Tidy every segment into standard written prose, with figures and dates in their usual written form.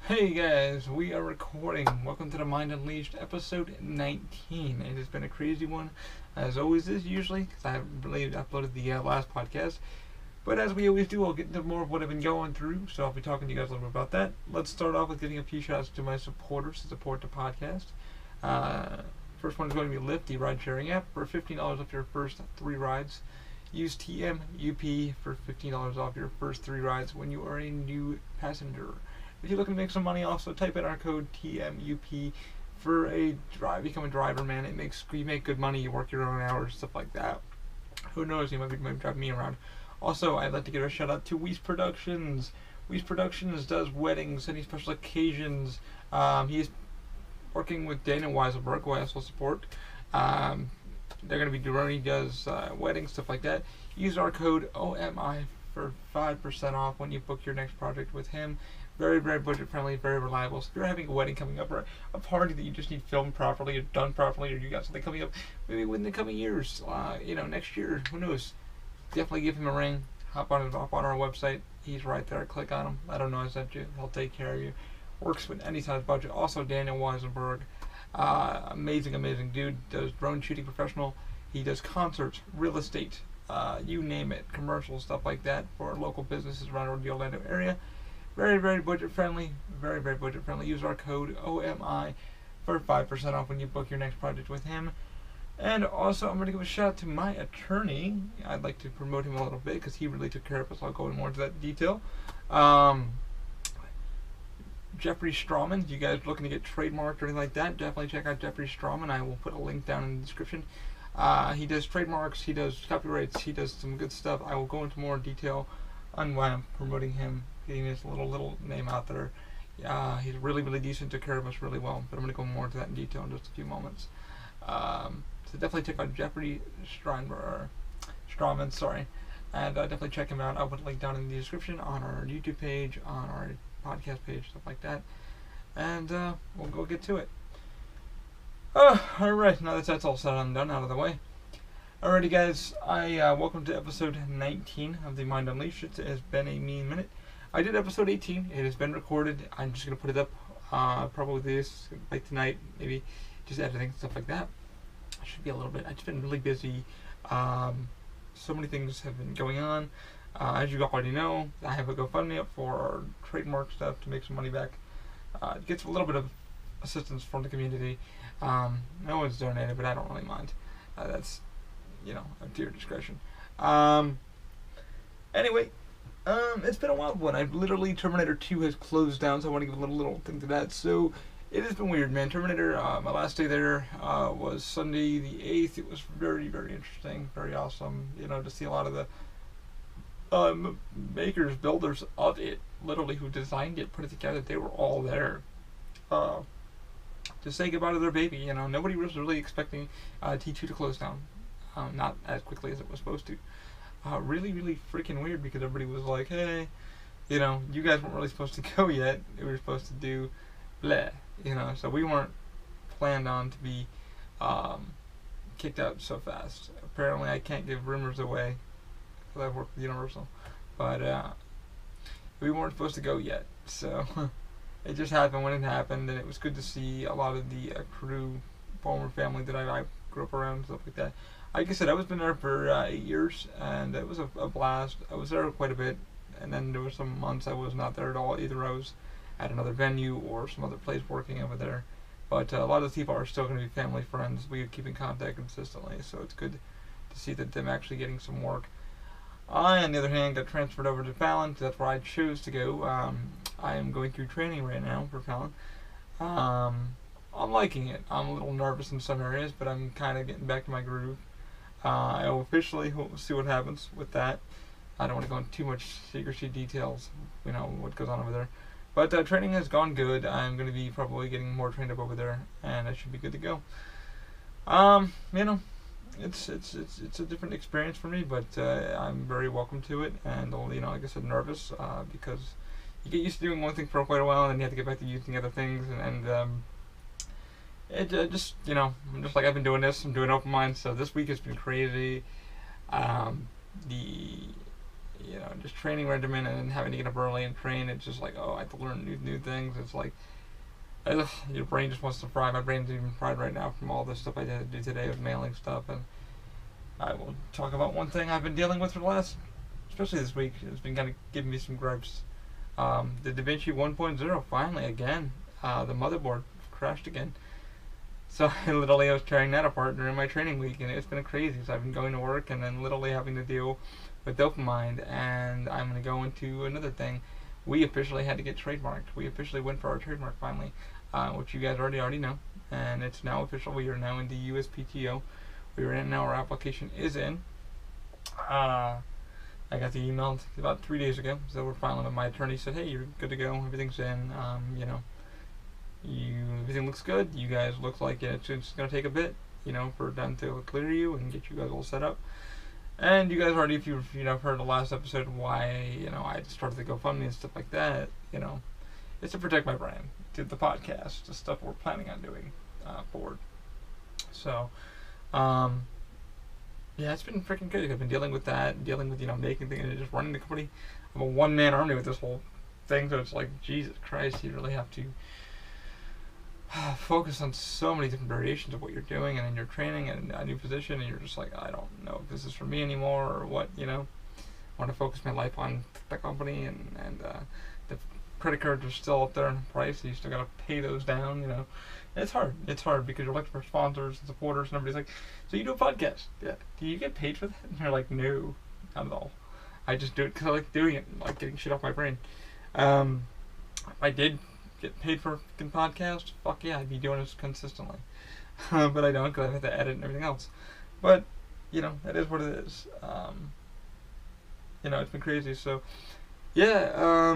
Hey guys, we are recording. Welcome to the Mind Unleashed episode 19. It has been a crazy one, as always is usually, because I haven't really uploaded the last podcast. But as we always do, I'll get into more of what I've been going through, so I'll be talking to you guys a little bit about that. Let's start off with giving a few shout outs to my supporters to support the podcast. First one is going to be Lyft, the ride sharing app, for $15 off your first 3 rides. Use TMUP for $15 off your first 3 rides when you are a new passenger. If you're looking to make some money, also type in our code TMUP for become a driver, man. You make good money, you work your own hours, stuff like that. Who knows, you might be driving me around. Also, I'd like to give a shout out to Weiss Productions. Weiss Productions does weddings, any special occasions. He's working with Dana Wieselberg, who I also support. They're going to be doing, he does weddings, stuff like that. Use our code OMI for 5% off when you book your next project with him. Very, very budget friendly, very reliable. So if you're having a wedding coming up or a party that you just need filmed properly or done properly, or you got something coming up maybe within the coming years, next year, who knows? Definitely give him a ring. Hop on our website. He's right there. Click on him. Let him know I sent you. He'll take care of you. Works with any size budget. Also, Daniel Weisenberg, amazing dude. Does drone shooting professional. He does concerts, real estate, you name it, commercials, stuff like that for local businesses around the Orlando area. Very, very budget friendly. Very, very budget friendly. Use our code OMI for 5% off when you book your next project with him. And also, I'm going to give a shout out to my attorney. I'd like to promote him a little bit because he really took care of us. I'll go more into that detail. Jeffrey Strawman. If you guys are looking to get trademarked or anything like that, definitely check out Jeffrey Strawman. I will put a link down in the description. He does trademarks, he does copyrights, he does some good stuff. I will go into more detail on why I'm promoting him, getting his little name out there. He's really decent, took care of us really well, but I'm going to go more into that in detail in just a few moments. So definitely check out Jeffrey Strawman, and definitely check him out. I'll put a link down in the description on our YouTube page, on our podcast page, stuff like that, and we'll go get to it. Alright, now that that's all said and done, out of the way. Alrighty guys, welcome to episode 19 of the Mind Unleashed. It has been a mean minute. I did episode 18, it has been recorded. I'm just going to put it up, probably this, like tonight, maybe, just editing, stuff like that. I should be a little bit, I've just been really busy. So many things have been going on. As you already know, I have a GoFundMe up for our trademark stuff to make some money back. It gets a little bit of assistance from the community. No one's donated, but I don't really mind. That's, up to your discretion. Anyway, it's been a wild one. Terminator 2 has closed down, so I want to give a little thing to that. So, it has been weird, man. Terminator, my last day there was Sunday the 8th. It was very, very interesting, very awesome, to see a lot of the makers, builders of it, literally, who designed it, put it together. They were all there. To say goodbye to their baby, nobody was really expecting T2 to close down, not as quickly as it was supposed to. Really freaking weird, because everybody was like, hey, you guys weren't really supposed to go yet. We were supposed to do bleh, so we weren't planned on to be kicked out so fast. Apparently, I can't give rumors away because I've worked with Universal, but we weren't supposed to go yet, so it just happened when it happened, and it was good to see a lot of the crew, former family that I grew up around, stuff like that. Like I said, I was been there for 8 years, and it was a blast. I was there quite a bit, and then there were some months I was not there at all. Either I was at another venue or some other place working over there. But a lot of the people are still going to be family friends. We keep in contact consistently, so it's good to see that them actually getting some work. I, on the other hand, got transferred over to Fallon. That's where I chose to go. I am going through training right now for Fallon. I'm liking it. I'm a little nervous in some areas, but I'm kind of getting back to my groove. I'll officially see what happens with that. I don't want to go into too much secrecy details, what goes on over there. But training has gone good. I'm going to be probably getting more trained up over there, and I should be good to go. It's a different experience for me, but I'm very welcome to it, and like I said, nervous because you get used to doing one thing for quite a while, and then you have to get back to using other things, and it just like I've been doing this, I'm doing open mind, so this week has been crazy. you know, just training regimen and then having to get up early and train. It's just like, oh, I have to learn new things. It's like, ugh, your brain just wants to fry. My brain's even fried right now from all the stuff I had to do today with mailing stuff. And I will talk about one thing I've been dealing with for the last, especially this week. It's been kind of giving me some gripes. The DaVinci 1.0 finally again. The motherboard crashed again. So I was tearing that apart during my training week, and it's been crazy. So I've been going to work and then literally having to deal with dopamine, and I'm going to go into another thing. We officially had to get trademarked. We officially went for our trademark finally, which you guys already know, and it's now official. We are now in the USPTO. We are in now. Our application is in. I got the email about 3 days ago, so we're filing with my attorney. Said, hey, you're good to go. Everything's in. You know, everything looks good. You guys look like it's going to take a bit, you know, for them to clear you and get you guys all set up. And you guys already, if you've heard the last episode, why I started the GoFundMe and stuff like that. You know, it's to protect my brand, to the podcast, the stuff we're planning on doing forward. So, yeah, it's been freaking good. I've been dealing with that, dealing with making things and just running the company. I'm a one-man army with this whole thing, so it's like, Jesus Christ, you really have to focus on so many different variations of what you're doing, and then you're training in a new position, and you're just like, I don't know if this is for me anymore or what. I want to focus my life on the company, and the credit cards are still up there in price, so you still got to pay those down. It's hard because you're looking for sponsors and supporters, and everybody's like, so you do a podcast? Yeah. Do you get paid for that? And you're like, no, not at all. I just do it because I like doing it, and like getting shit off my brain. If I did get paid for a fucking podcast, fuck yeah, I'd be doing this consistently. But I don't, because I have to edit and everything else. But, that is what it is. It's been crazy. So, yeah,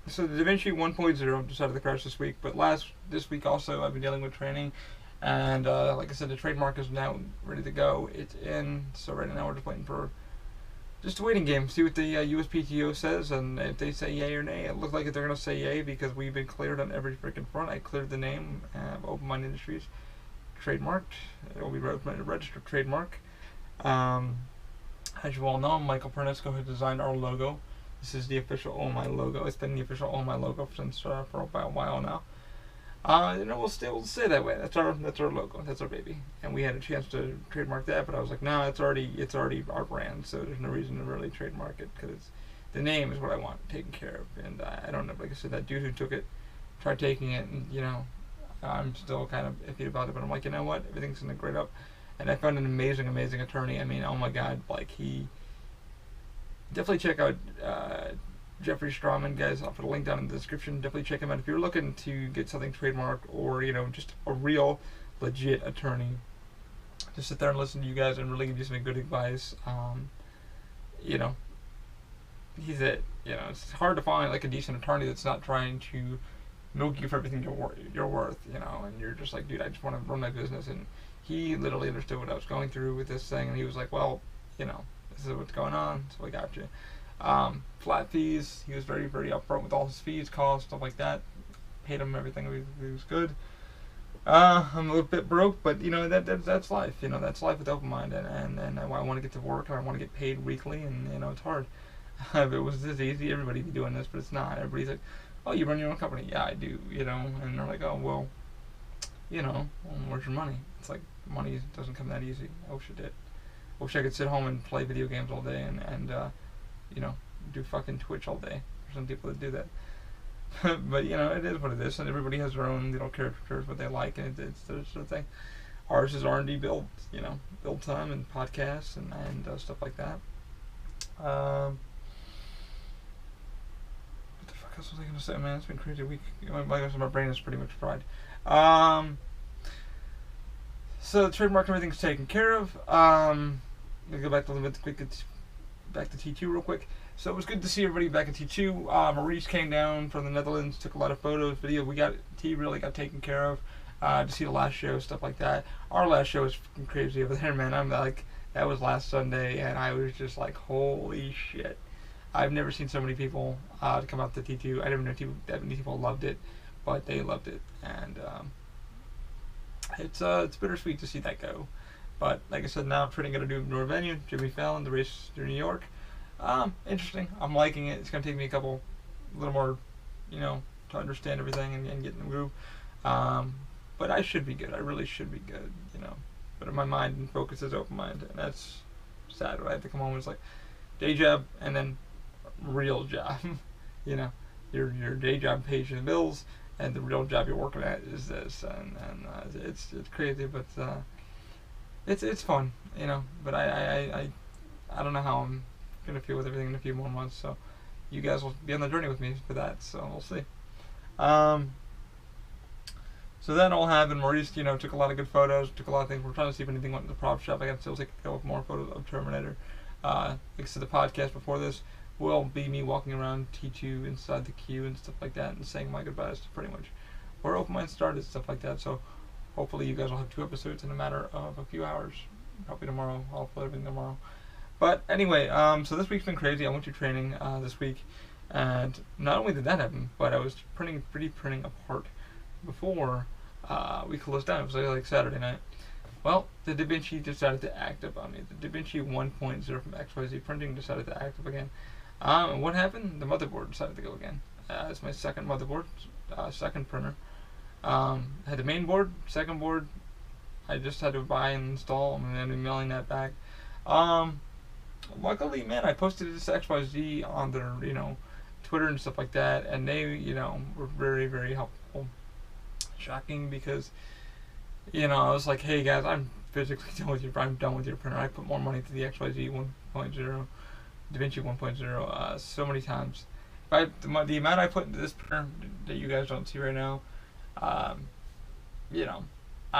so the DaVinci 1.0 decided to crash this week, but this week also I've been dealing with training, and like I said, the trademark is now ready to go. It's in, so right now we're just waiting for just a waiting game, see what the USPTO says, and if they say yay or nay. It looks like they're going to say yay because we've been cleared on every freaking front. I cleared the name of Open Mind Industries, trademarked. It will be registered trademark. As you all know, Michael Pernesco has designed our logo. This is the official Oh My logo. It's been the official Oh My logo since for about a while now. We'll stay that way. That's our logo. That's our baby. And we had a chance to trademark that, but I was like, no, it's already our brand, so there's no reason to really trademark it because the name is what I want taken care of. And I don't know, like I said, that dude who took it, tried taking it, and I'm still kind of iffy about it. But I'm like, you know what? Everything's gonna grade up. And I found an amazing attorney. I mean, oh my God, like he. Definitely check out Jeffrey Strawman, guys. I'll put a link down in the description. Definitely check him out if you're looking to get something trademarked or just a real legit attorney. Just sit there and listen to you guys and really give you some good advice. He's it. It's hard to find like a decent attorney that's not trying to milk you for everything you're worth. And you're just like, dude, I just want to run my business. And he literally understood what I was going through with this thing, and he was like, well, this is what's going on, so I got you. Flat fees. He was very, very upfront with all his fees, costs, stuff like that. Paid him everything. It was good. I'm a little bit broke, but that's life. That's life with Open Mind, and I want to get to work, and I want to get paid weekly, and it's hard. If it was this easy, everybody'd be doing this, but it's not. Everybody's like, oh, you run your own company? Yeah, I do. And they're like, oh, well, where's your money? It's like money doesn't come that easy. I wish it did. Wish I could sit home and play video games all day and do fucking Twitch all day. There's some people that do that. But, it is what it is, and everybody has their own little characters, what they like, and it's their sort of thing. Ours is R&D build, build time and podcasts and stuff like that. What the fuck else was I going to say, man? It's been a crazy week. My brain is pretty much fried. So the trademark and everything's taken care of. Let me go back back to T2 real quick. So it was good to see everybody back at T2. Maurice came down from the Netherlands, took a lot of photos, video. T really got taken care of. To see the last show, stuff like that. Our last show was fucking crazy over there, man. I'm like, that was last Sunday, and I was just like, holy shit. I've never seen so many people to come out to T2. I never knew that many people loved it, but they loved it, and it's bittersweet to see that go. But like I said, now I'm trying to get a new venue, Jimmy Fallon, the race through New York. Interesting. I'm liking it. It's gonna take me a little more, to understand everything and get in the groove. But I should be good. I really should be good. But my mind and focus is open minded, and that's sad. I have to come home and it's like day job and then real job. Your day job pays your bills, and the real job you're working at is this, and it's crazy, but it's fun, But I don't know how I'm gonna feel with everything in a few more months, so you guys will be on the journey with me for that. So we'll see. So that all happened. Maurice, took a lot of good photos, took a lot of things. We're trying to see if anything went in the prop shop. I got to still take a couple more photos of Terminator. Like I said, the podcast before this will be me walking around T2 inside the queue and stuff like that and saying my goodbyes to pretty much where Open Mind started, stuff like that. So hopefully you guys will have 2 episodes in a matter of a few hours. Probably tomorrow. I'll upload everything tomorrow. But anyway, so this week's been crazy. I went to training this week, and not only did that happen, but I was 3D printing a part before we closed down. It was like Saturday night. Well, the DaVinci decided to act up on me. The DaVinci 1.0 from XYZ Printing decided to act up again. And what happened? The motherboard decided to go again. It's my second motherboard, second printer. Had the main board, second board. I just had to buy and install, and then I'm mailing that back. Luckily, man, I posted this XYZ on their, Twitter and stuff like that, and they, were very, very helpful. Shocking because, I was like, hey guys, I'm physically done with I'm done with your printer. I put more money to the XYZ 1.0, DaVinci 1.0 so many times. The amount I put into this printer that you guys don't see right now, I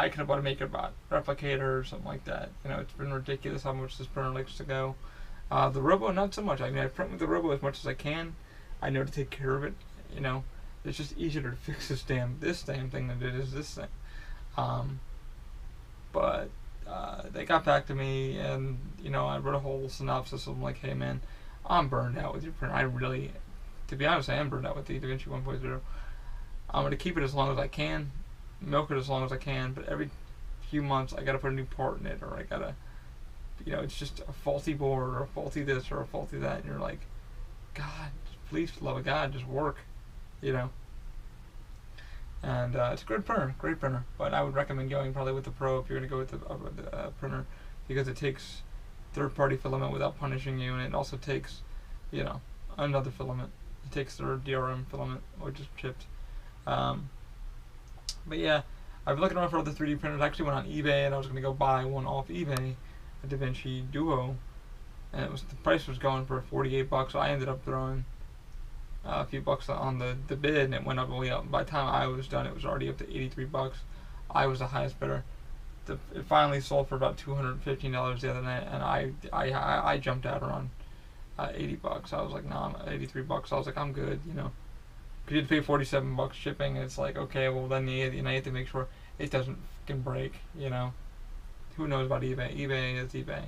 could have bought a MakerBot replicator or something like that. It's been ridiculous how much this printer likes to go. The Robo, not so much. I print with the Robo as much as I can. I know to take care of it. It's just easier to fix this damn thing than it is this thing. But they got back to me, and I wrote a whole synopsis of like, hey man, I'm burned out with your printer. To be honest, I am burned out with the DaVinci 1.0. I'm gonna keep it as long as I can, milk it as long as I can, but every few months I gotta put a new part in it, or I gotta, it's just a faulty board, or a faulty this, or a faulty that, and you're like, God, please, for the love of God, just work, And it's a great printer, but I would recommend going probably with the Pro if you're gonna go with the printer, because it takes third-party filament without punishing you, and it also takes, another filament. It takes their DRM filament, which is chipped. But yeah, I've been looking around for other 3D printers. I actually went on eBay and I was going to go buy one off eBay, a DaVinci Duo, and the price was going for $48. So I ended up throwing a few bucks on the bid, and it went up way up. By the time I was done, it was already up to $83. I was the highest bidder. It finally sold for about $215 the other night, and I jumped out around $80. I was like, nah, I'm at $83. I was like, I'm good, Because you had to pay $47 shipping, and it's like, okay, well then you have to make sure it doesn't fucking break, Who knows about eBay? eBay is eBay.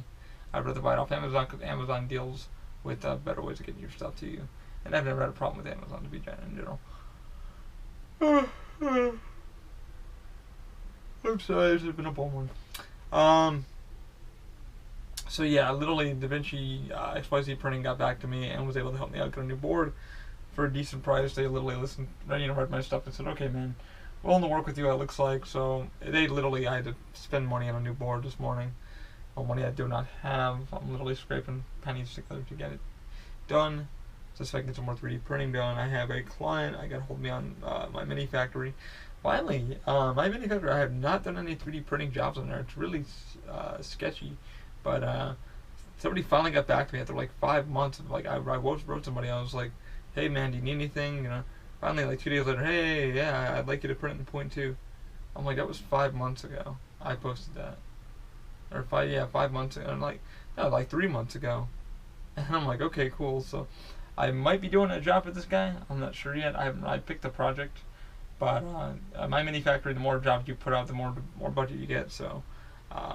I'd rather buy it off Amazon, because Amazon deals with better ways of getting your stuff to you. And I've never had a problem with Amazon, to be in general. I'm sorry, this has been a long one. So yeah, literally, DaVinci XYZ Printing got back to me and was able to help me out get a new board for a decent price. They literally listened, read my stuff and said, okay man, willing to work with you, it looks like. So I had to spend money on a new board this morning. Money I do not have. I'm literally scraping pennies together to get it done, just so I can get some more 3D printing done. I have a client, I got hold me on my mini factory. Finally, my mini factory, I have not done any 3D printing jobs on there. It's really sketchy, but somebody finally got back to me after like 5 months of I wrote somebody. I was like, hey man, do you need anything? Finally, like 2 days later, hey, yeah, I'd like you to print in 0.2. I'm like, that was 5 months ago. I posted that, or 5 months ago. And I'm like, no, like 3 months ago. And I'm like, okay, cool. So I might be doing a job with this guy. I'm not sure yet. I picked the project, but my mini factory, the more jobs you put out, the more budget you get. So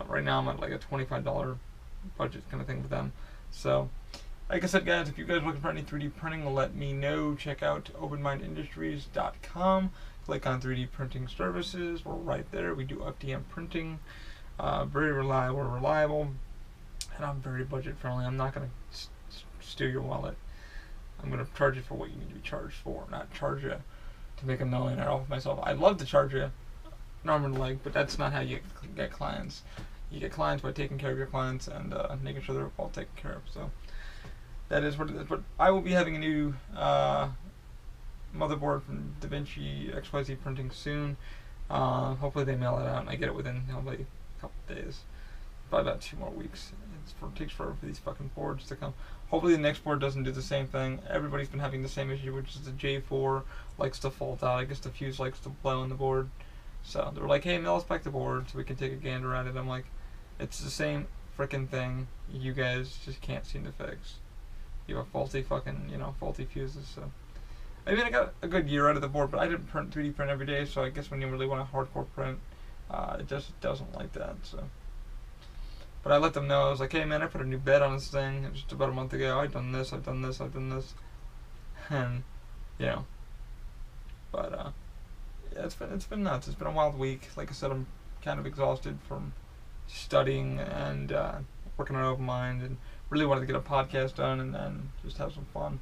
right now I'm at like a $25 budget kind of thing with them. So like I said, guys, if you guys are looking for any 3D printing, let me know. Check out openmindindustries.com. Click on 3D printing services. We're right there. We do FDM printing. Very reliable, and I'm very budget friendly. I'm not going to steal your wallet. I'm gonna charge you for what you need to be charged for, not charge you to make a millionaire off of myself. I'd love to charge you an arm and a leg, but that's not how you get clients. You get clients by taking care of your clients and making sure they're all taken care of. So that is what it is. But I will be having a new motherboard from DaVinci XYZ Printing soon. Hopefully they mail it out and I get it within probably a couple of days. Probably about 2 more weeks. It takes forever for these fucking boards to come. Hopefully the next board doesn't do the same thing. Everybody's been having the same issue, which is the J4 likes to fault out. I guess the fuse likes to blow on the board. So they're like, hey, mail us back the board so we can take a gander at it. I'm like, it's the same freaking thing. You guys just can't seem to fix. You have faulty fucking, faulty fuses. So I mean, I got a good year out of the board, but I didn't 3D print every day. So I guess when you really want a hardcore print, it just doesn't like that. So. But I let them know. I was like, hey man, I put a new bed on this thing. It was just about a month ago. I've done this, I've done this, I've done this. And, But, yeah, it's been nuts. It's been a wild week. Like I said, I'm kind of exhausted from studying and working on open mind, and really wanted to get a podcast done and then just have some fun.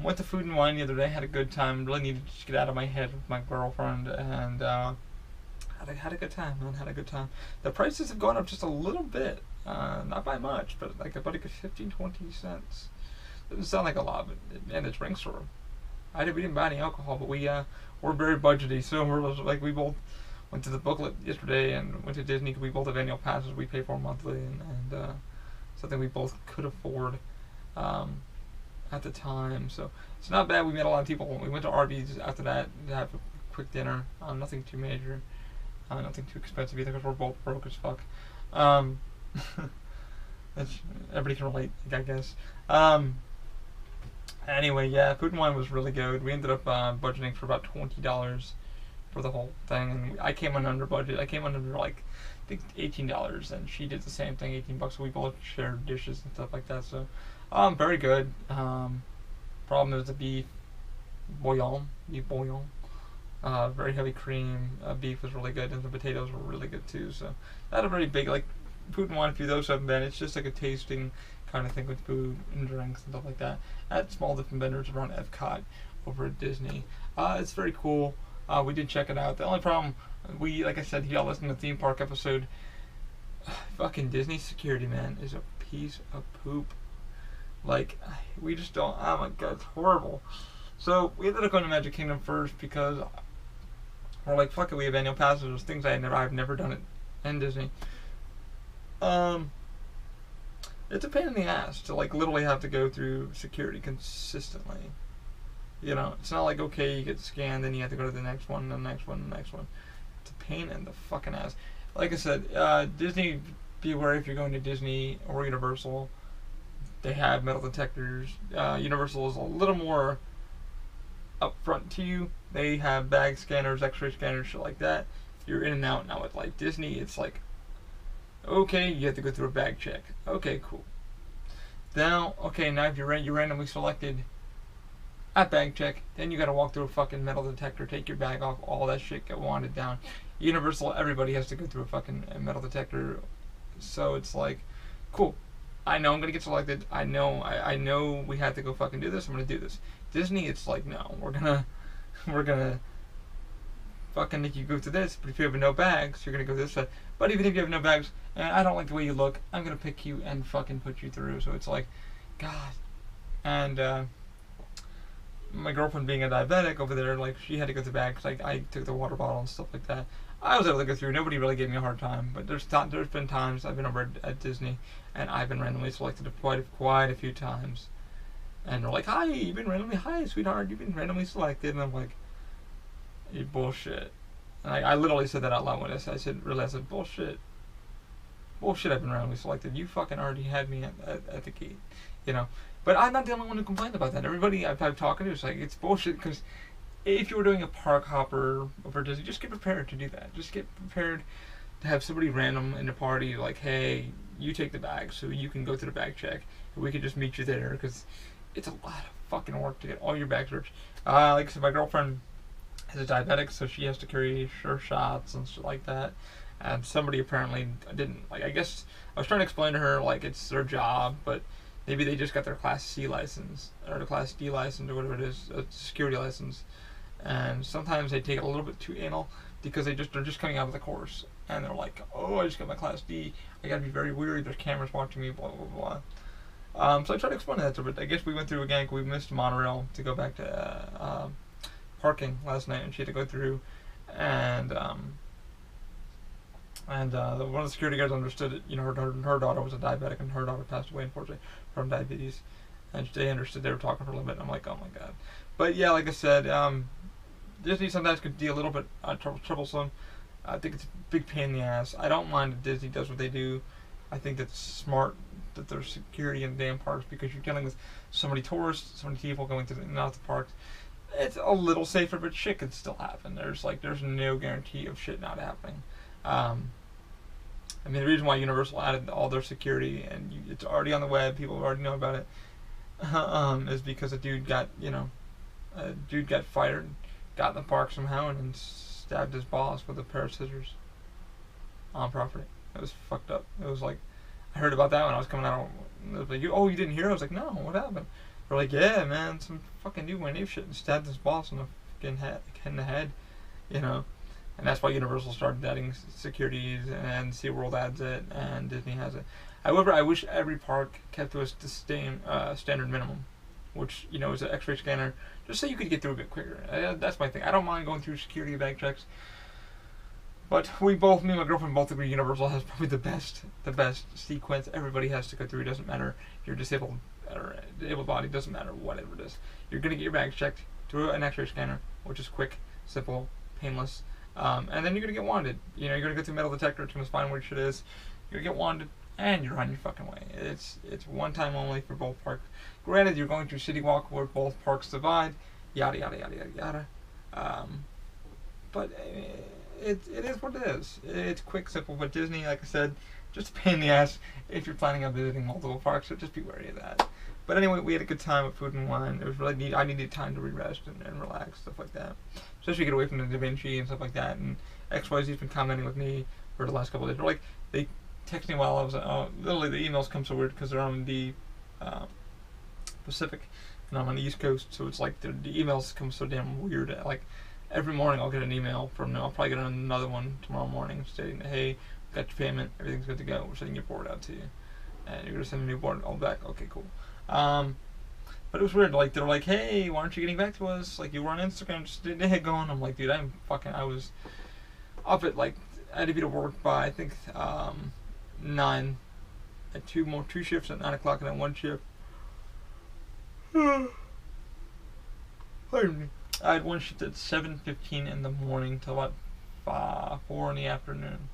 Went to Food and Wine the other day. Had a good time. Really needed to just get out of my head with my girlfriend, and had a good time, man. Had a good time. The prices have gone up just a little bit, not by much, but like about 15, 20 cents. Doesn't sound like a lot, but and the drinks were. We didn't buy any alcohol, but we're very budgety. So we both went to the booklet yesterday and went to Disney. We both have annual passes we pay for monthly, and something we both could afford at the time. So it's not bad. We met a lot of people. We went to Arby's after that to have a quick dinner. Nothing too major. Nothing too expensive either because we're both broke as fuck. Everybody can relate, I guess. Anyway, yeah, Food and Wine was really good. We ended up budgeting for about $20 for the whole thing, and I came in under budget. I came in under like I think $18, and she did the same thing, $18. So we both shared dishes and stuff like that. So, very good. Problem is the beef bouillon. Very heavy cream. Beef was really good, and the potatoes were really good too. So not a very big Food and Wine. If you those haven't been, it's just like a tasting kind of thing with food and drinks and stuff like that at small different vendors around Epcot over at Disney. It's very cool. We did check it out. The only problem, like I said, y'all listened to the theme park episode. Fucking Disney security, man, is a piece of poop. Like, we just don't. Oh my god, it's horrible. So we ended up going to Magic Kingdom first because we're like, fuck it, we have annual passes. There's things I've never done it in Disney. It's a pain in the ass to literally have to go through security consistently. It's not like, okay, you get scanned, then you have to go to the next one, the next one, the next one. It's a pain in the fucking ass. Like I said, Disney, be aware if you're going to Disney or Universal, they have metal detectors. Universal is a little more upfront to you. They have bag scanners, x-ray scanners, shit like that. You're in and out. Now with Disney, it's like, okay, you have to go through a bag check. Okay, cool. Now if you're randomly selected at bag check, then you gotta walk through a fucking metal detector, take your bag off, all that shit get wanded down. Universal, everybody has to go through a fucking metal detector. So it's like, cool. I know I'm gonna get selected. I know we have to go fucking do this. I'm gonna do this. Disney, it's like, no, we're gonna fucking make you go through this. But if you have no bags, you're gonna go this way. But even if you have no bags, and I don't like the way you look, I'm gonna pick you and fucking put you through. So it's like, God. And my girlfriend being a diabetic over there, she had to go through bags. I took the water bottle and stuff like that. I was able to go through. Nobody really gave me a hard time. But there's been times I've been over at Disney, and I've been randomly selected quite a few times. And they're like, hi, sweetheart, you've been randomly selected. And I'm like, you bullshit. And I literally said that out loud when I said, bullshit. Bullshit, I've been randomly selected. You fucking already had me at the gate. But I'm not the only one who complained about that. Everybody I've talked to is like, it's bullshit, because if you were doing a park hopper over Disney, just get prepared to do that. Just get prepared to have somebody random in the party like, hey, you take the bag so you can go through the bag check. And we can just meet you there, because it's a lot of fucking work to get all your bags searched. Like I said, my girlfriend is a diabetic, so she has to carry her shots and shit like that. And somebody apparently didn't, I guess, I was trying to explain to her, it's their job, but maybe they just got their Class C license or the Class D license or whatever it is, a security license, and sometimes they take it a little bit too anal because they're just coming out of the course and they're like, oh, I just got my Class D, I gotta be very weary, there's cameras watching me, blah blah blah. So I tried to explain that to her, but I guess we went through again. We missed monorail to go back to parking last night, and she had to go through, and one of the security guards understood it. You know, her daughter was a diabetic, and her daughter passed away, unfortunately, from diabetes. And they understood. They were talking for a little bit, and I'm like, oh my god. But yeah, like I said, Disney sometimes could be a little bit troublesome. I think it's a big pain in the ass. I don't mind if Disney does what they do. I think that's smart that there's security in the damn parks, because you're dealing with so many tourists, so many people going to and out the parks. It's a little safer, but shit could still happen. There's no guarantee of shit not happening. I mean, the reason why Universal added all their security, and it's already on the web, people already know about it, is because a dude got fired, got in the park somehow, and then stabbed his boss with a pair of scissors on property. It was fucked up. It was like, I heard about that when I was coming out. It was like, oh, you didn't hear? I was like, no, what happened? They're like, yeah, man, some fucking dude went ape shit and stabbed his boss in the head, you know. And that's why Universal started adding securities, and SeaWorld adds it, and Disney has it. However, I wish every park kept to the same standard minimum, which, you know, is an X-ray scanner, just so you could get through a bit quicker. That's my thing. I don't mind going through security bag checks, but me and my girlfriend both agree Universal has probably the best sequence. Everybody has to go through. It doesn't matter if you're disabled or able body, doesn't matter whatever it is. You're gonna get your bags checked through an X-ray scanner, which is quick, simple, painless. And then you're gonna get wanded. You know, you're gonna go through metal detector. It's gonna find where shit is. You're gonna get wanded, and you're on your fucking way. It's one time only for both parks. Granted, you're going through City Walk where both parks divide. Yada yada yada yada yada. But it is what it is. It's quick, simple. But Disney, like I said, just a pain in the ass if you're planning on visiting multiple parks. So just be wary of that. But anyway, we had a good time with food and wine. It was really neat. I needed time to re-rest and relax, stuff like that. Especially get away from the DaVinci and stuff like that. And XYZ's been commenting with me for the last couple of days. They're like, they text me while I was, literally the emails come so weird because they're on the Pacific and I'm on the East Coast. So it's like the emails come so damn weird. Like every morning I'll get an email from them. I'll probably get another one tomorrow morning stating that, hey, got your payment, everything's good to go. We're sending your board out to you. And you're going to send a new board all back. Okay, cool. But it was weird. Like, they're like, hey, why aren't you getting back to us? Like, you were on Instagram, just didn't hit going. I'm like, dude, I was up at, like, I had to be to work by, I think, 9. I had two shifts at 9 o'clock and then one shift. Pardon me. I had one shift at 7:15 in the morning till about 4 in the afternoon.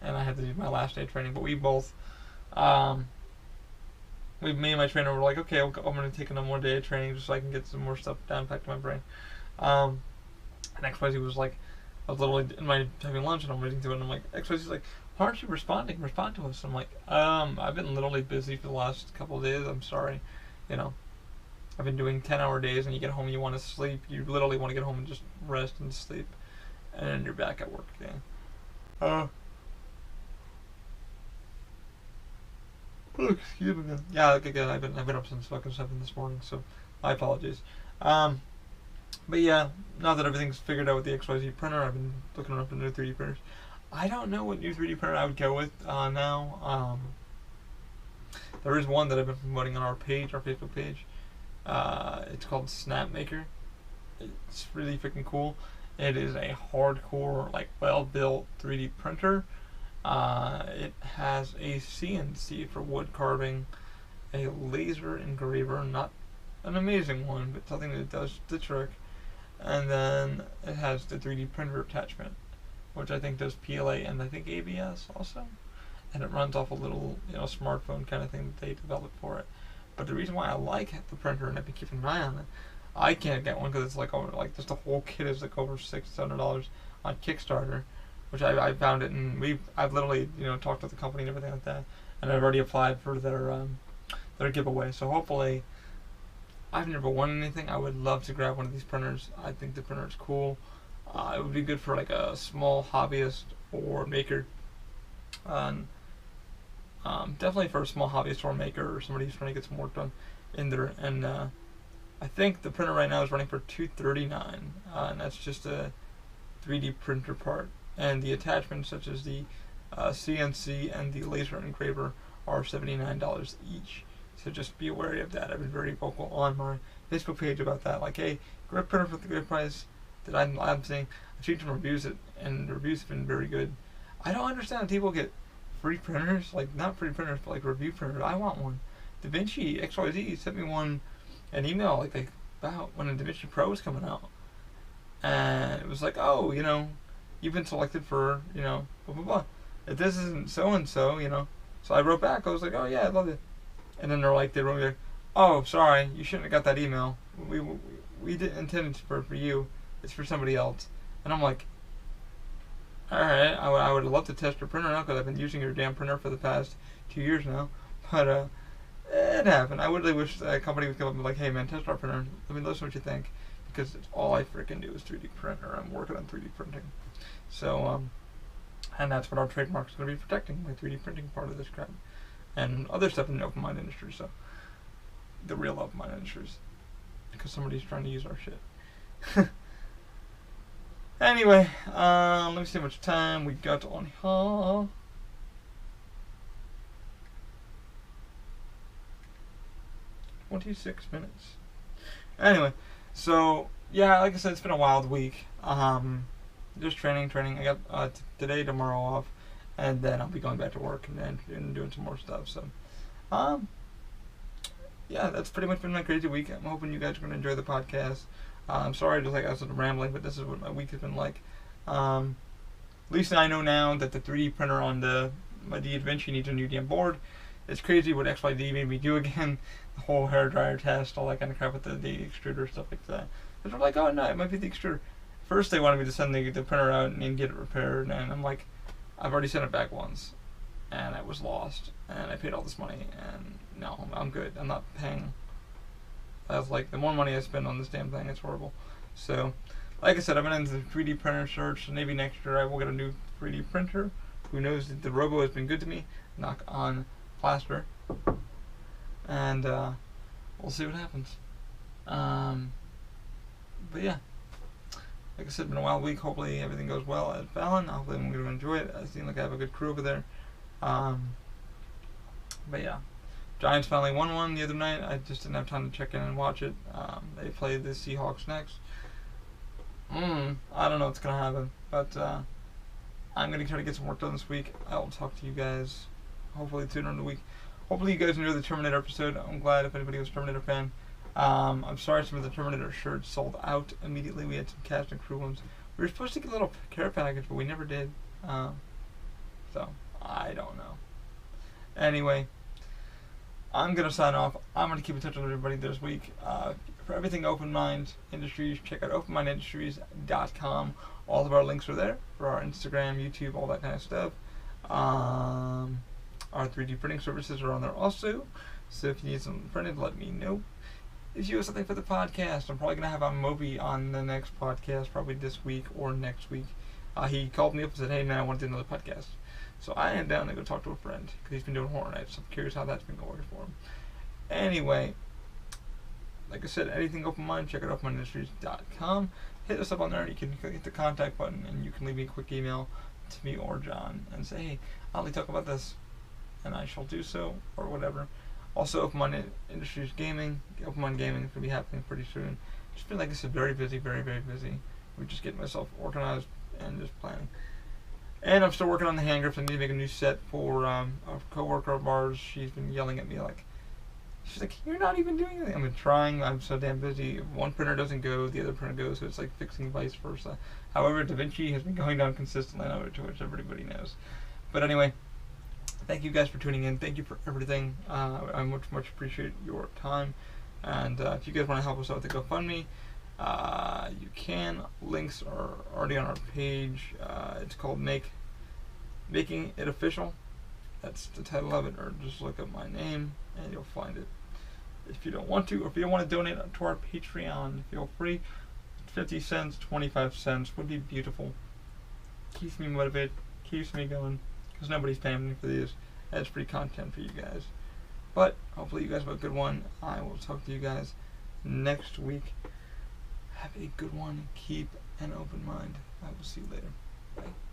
And I had to do my last day training. But we both, me and my trainer were like, okay, I'm going to take another more day of training just so I can get some more stuff down back to my brain. And XYZ was like, I was literally having lunch and I'm waiting to it, and I'm like, XYZ's like, why aren't you responding? Respond to us. I'm like, I've been literally busy for the last couple of days. I'm sorry. You know, I've been doing 10-hour days, and you get home and you want to sleep. You literally want to get home and just rest and sleep, and then you're back at work again. Excuse me. Yeah, like again, I've been up since fucking 7 this morning, so my apologies. But yeah, now that everything's figured out with the XYZ printer, I've been looking up into 3D printers. I don't know what new 3D printer I would go with now. There is one that I've been promoting on our page, our Facebook page. It's called Snapmaker. It's really freaking cool. It is a hardcore, like, well-built 3D printer. It has a CNC for wood carving, a laser engraver, not an amazing one, but something that does the trick, and then it has the 3D printer attachment, which I think does PLA and I think ABS also, and it runs off a little, you know, smartphone kind of thing that they developed for it. But the reason why I like the printer, and I've been keeping an eye on it, I can't get one because it's like over, like, just the whole kit is like over $600 on Kickstarter, which I found it, and I've literally, you know, talked to the company and everything like that, and I've already applied for their giveaway. So hopefully, I've never won anything. I would love to grab one of these printers. I think the printer is cool. It would be good for like a small hobbyist or maker. Definitely for a small hobbyist or maker or somebody who's trying to get some work done in there. And I think the printer right now is running for $239, and that's just a 3D printer part. And the attachments such as the CNC and the laser engraver are $79 each. So just be aware of that. I've been very vocal on my Facebook page about that. Like, hey, great printer for the great price that I'm seeing. I've seen some reviews, and the reviews have been very good. I don't understand how people get free printers, like not free printers, but like review printers. I want one. DaVinci XYZ sent me an email like about when a DaVinci Pro was coming out, and it was like, oh, you've been selected for, blah blah blah. If this isn't so and so, So I wrote back. I was like, oh yeah, I love it. And then they wrote me like, oh, sorry, you shouldn't have got that email. We didn't intend it for you. It's for somebody else. And I'm like, alright, I would love to test your printer now because I've been using your damn printer for the past 2 years now. But it happened. I really wish a company would come up and be like, hey man, test our printer. Let me listen what you think. Because it's all I freaking do is 3D print, or I'm working on 3D printing. So, and that's what our trademark is going to be protecting, my 3D printing part of this crap. And other stuff in the open mind industry, so the real open mind industries, because somebody's trying to use our shit. Anyway, let me see how much time we got on here. "26 minutes. Anyway, so yeah, like I said, it's been a wild week. Just training. I got today, tomorrow off. And then I'll be going back to work and doing some more stuff. So, yeah, that's pretty much been my crazy week. I'm hoping you guys are going to enjoy the podcast. I'm sorry, I was sort of rambling, but this is what my week has been like. At least I know now that the 3D printer on the DaVinci needs a new damn board. It's crazy what XYZ made me do again. The whole hairdryer test, all that kind of crap with the extruder, stuff like that. And they're like, oh no, it might be the extruder. First they wanted me to send the printer out and get it repaired, and I'm like, I've already sent it back once, and it was lost, and I paid all this money, and no, I'm good. I'm not paying. That's like, the more money I spend on this damn thing, it's horrible. So, like I said, I've been into the 3D printer search, and maybe next year I will get a new 3D printer. Who knows? The Robo has been good to me. Knock on plaster. And we'll see what happens. But yeah. Like I said, it's been a wild week. Hopefully everything goes well at Fallon. Hopefully I'm going to enjoy it. I seem like I have a good crew over there. But yeah. Giants finally won one the other night. I just didn't have time to check in and watch it. They play the Seahawks next. I don't know what's going to happen. But I'm going to try to get some work done this week. I'll talk to you guys hopefully sooner in the week. Hopefully you guys enjoyed the Terminator episode. I'm glad if anybody was a Terminator fan. I'm sorry some of the Terminator shirts sold out immediately. We had some cast and crew ones. We were supposed to get a little care package, but we never did. So, I don't know. Anyway, I'm going to sign off. I'm going to keep in touch with everybody this week. For everything Open Mind Industries, check out openmindindustries.com. All of our links are there for our Instagram, YouTube, all that kind of stuff. Our 3D printing services are on there also. So if you need something printed, let me know. If you have something for the podcast, I'm probably going to have Moby on the next podcast, probably this week or next week. He called me up and said, hey man, I want to do another podcast. So I am down to go talk to a friend, because he's been doing Horror Nights. I'm curious how that's been going for him. Anyway, like I said, anything Open Mind, check out openmindindustries.com. Hit us up on there, you can hit the contact button, and you can leave me a quick email to me or John, and say, hey, I'll talk about this, and I shall do so, or whatever. Also, Open Mind Industries Gaming, Open Mind Gaming is going to be happening pretty soon. Just been, like I said, very busy, very, very busy. We're just getting myself organized and just planning. And I'm still working on the hand grips. I need to make a new set for a coworker of ours. She's been yelling at me like, she's like, you're not even doing anything. I've been trying. I'm so damn busy. If one printer doesn't go, the other printer goes. So it's like fixing vice versa. However, DaVinci has been going down consistently, which everybody knows. But anyway, thank you guys for tuning in. Thank you for everything. I much appreciate your time. And if you guys want to help us out with the GoFundMe, you can. Links are already on our page. It's called Making It Official. That's the title of it. Or just look up my name and you'll find it. If you don't want to, or if you don't want to donate to our Patreon, feel free. 50 cents, 25 cents would be beautiful. Keeps me motivated, keeps me going, because nobody's paying me for these, That's free content for you guys. But hopefully you guys have a good one. I will talk to you guys next week. Have a good one. Keep an open mind. I will see you later. Bye.